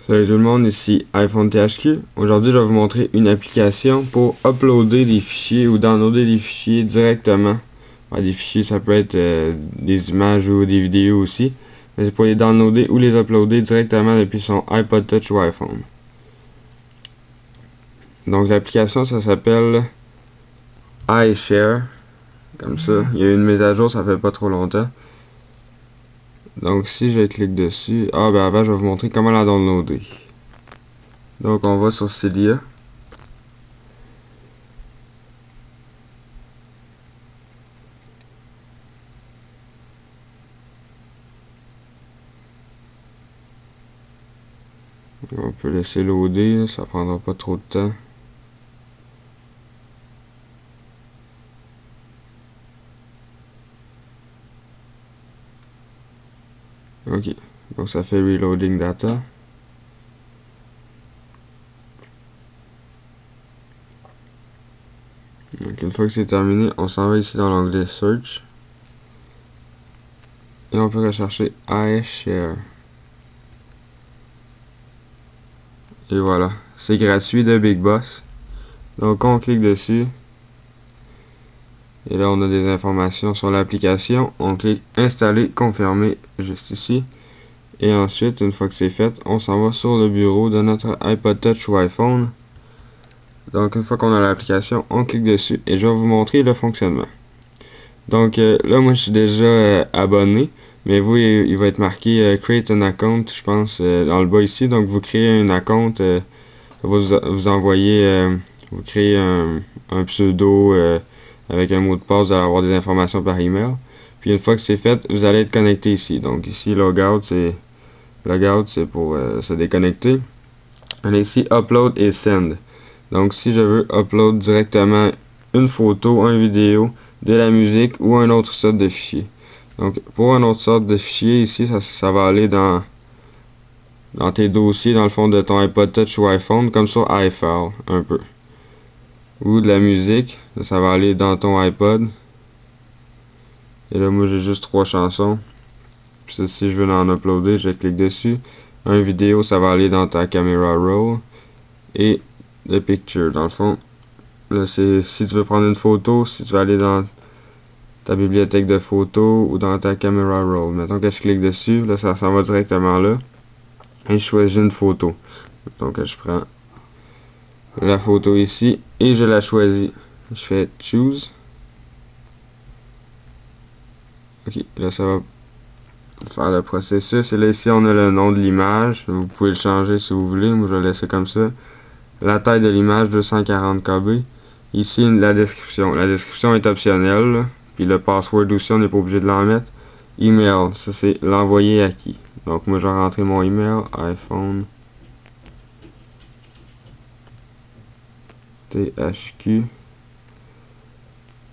Salut tout le monde, ici iPhone THQ. Aujourd'hui, je vais vous montrer une application pour uploader des fichiers ou downloader des fichiers directement. Des fichiers, ça peut être des images ou des vidéos aussi. Mais c'est pour les downloader ou les uploader directement depuis son iPod Touch ou iPhone. Donc l'application, ça s'appelle iShare. Comme ça, il y a eu une mise à jour, ça fait pas trop longtemps. Donc si je clique dessus, avant je vais vous montrer comment la downloader. Donc on va sur Cydia. On peut laisser loader, ça prendra pas trop de temps. Ok, donc ça fait reloading data. Donc une fois que c'est terminé, on s'en va ici dans l'onglet Search. Et on peut rechercher iShare. Et voilà, c'est gratuit de Big Boss. Donc on clique dessus. Et là on a des informations sur l'application. On clique installer, confirmer juste ici. Et ensuite, une fois que c'est fait, on s'en va sur le bureau de notre iPod Touch ou iPhone. Donc une fois qu'on a l'application, on clique dessus et je vais vous montrer le fonctionnement. Donc là, moi je suis déjà abonné, mais vous, il va être marqué Create an account, je pense, dans le bas ici. Donc vous créez un account, ça va vous envoyer, vous créez un pseudo avec un mot de passe, vous allez avoir des informations par email. Puis une fois que c'est fait, vous allez être connecté ici. Donc ici, logout, c'est pour se déconnecter. On a ici Upload et Send. Donc si je veux upload directement une photo, une vidéo, de la musique ou un autre sorte de fichier. Donc pour un autre sorte de fichier ici, ça va aller dans tes dossiers dans le fond de ton iPod Touch ou iPhone, comme sur iFile un peu. Ou de la musique, ça va aller dans ton iPod. Et là moi j'ai juste 3 chansons. Puis si je veux en uploader, je clique dessus. Un vidéo, ça va aller dans ta camera roll. Et le picture, dans le fond. Là, c'est si tu veux prendre une photo, si tu veux aller dans ta bibliothèque de photos ou dans ta camera roll. Mettons que je clique dessus, là, ça s'en va directement là. Et je choisis une photo. Donc, je prends la photo ici et je la choisis. Je fais Choose. Ok, là, ça va faire le processus. Et là, ici, on a le nom de l'image. Vous pouvez le changer si vous voulez. Moi, je vais le laisser comme ça. La taille de l'image, 240 KB. Ici, la description. La description est optionnelle, là. Puis le password aussi, on n'est pas obligé de l'en mettre. Email, ça c'est l'envoyer à qui. Donc moi je vais rentrer mon email, iPhone THQ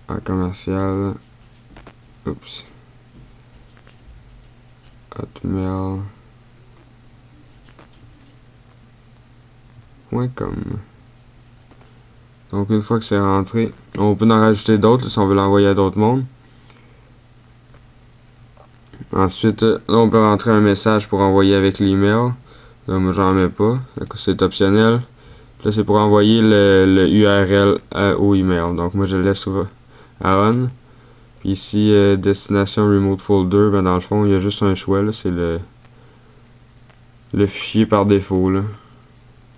à commercial hotmail.com. Donc une fois que c'est rentré, on peut en rajouter d'autres si on veut l'envoyer à d'autres mondes. Ensuite, là, on peut rentrer un message pour envoyer avec l'email. Là, moi, j'en mets pas. C'est optionnel. Là, c'est pour envoyer le URL au email. Donc, moi, je le laisse à on. Puis ici, destination remote folder, ben, dans le fond, il y a juste un choix. C'est le fichier par défaut. Là.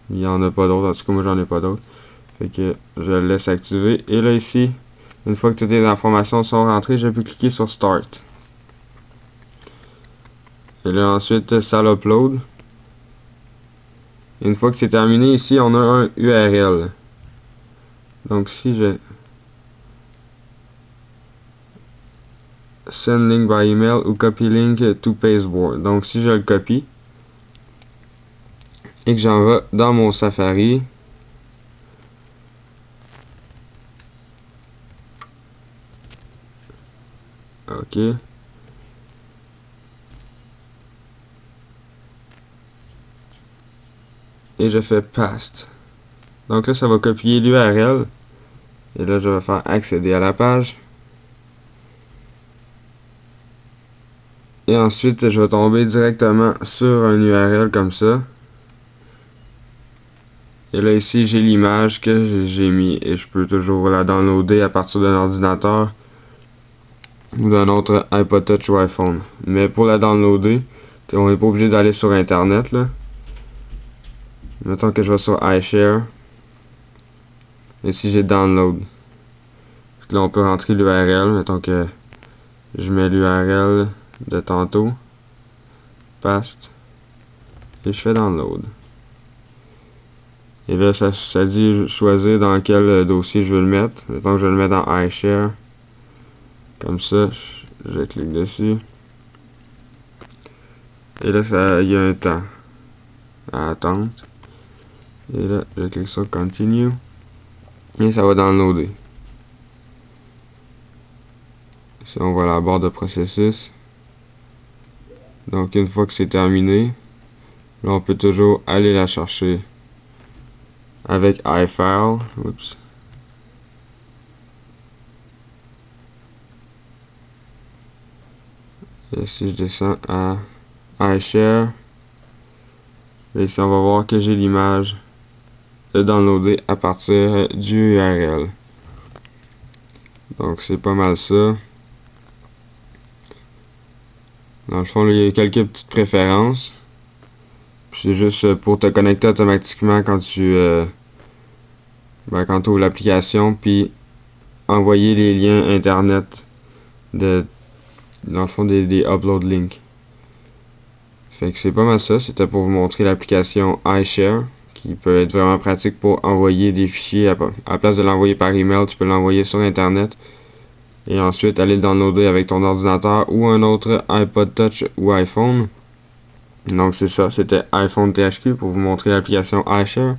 Il n'y en a pas d'autre. En tout cas, moi, j'en ai pas d'autre. Fait que je le laisse activer. Et là, ici, une fois que toutes les informations sont rentrées, je peux cliquer sur Start. Et là, ensuite, ça l'upload. Une fois que c'est terminé, ici, on a un URL. Donc, si je send link by email ou copy link to pasteboard. Donc, si je le copie et que j'en vais dans mon Safari, ok. Et je fais paste. Donc là, ça va copier l'URL. Et là, je vais faire accéder à la page. Et ensuite, je vais tomber directement sur un URL comme ça. Et là ici j'ai l'image que j'ai mis et je peux toujours la downloader à partir d'un ordinateur ou d'un autre iPod Touch ou iPhone. Mais pour la downloader, on n'est pas obligé d'aller sur internet là. Mettons que je vais sur iShare. Ici j'ai download. Là on peut rentrer l'URL. Mettons que je mets l'URL de tantôt. Paste. Et je fais download. Et là ça dit choisir dans quel dossier je veux le mettre. Mettons que je vais le mettre dans iShare. Comme ça, je clique dessus. Et là, il y a un temps à attendre. Et là, je clique sur Continue. Et ça va downloader. Ici, on voit la barre de processus. Donc, une fois que c'est terminé, là, on peut toujours aller la chercher avec iFile. Oups. Et si je descends à iShare, et ici, on va voir que j'ai l'image de downloader à partir du URL. Donc, c'est pas mal ça. Dans le fond, là, il y a quelques petites préférences. C'est juste pour te connecter automatiquement quand tu ouvres l'application, puis envoyer les liens internet dans le fond des upload links. Fait que c'est pas mal ça. C'était pour vous montrer l'application iShare, qui peut être vraiment pratique pour envoyer des fichiers. À la place de l'envoyer par email, tu peux l'envoyer sur internet et ensuite aller le downloader avec ton ordinateur ou un autre iPod Touch ou iPhone. Donc c'est ça, c'était iPhone THQ pour vous montrer l'application iShare.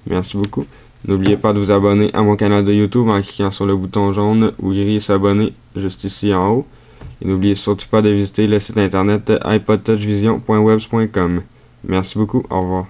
Merci beaucoup. N'oubliez pas de vous abonner à mon canal de YouTube en cliquant sur le bouton jaune ou gris s'abonner juste ici en haut. Et n'oubliez surtout pas de visiter le site internet iPodTouchvision.webs.com. Merci beaucoup, au revoir.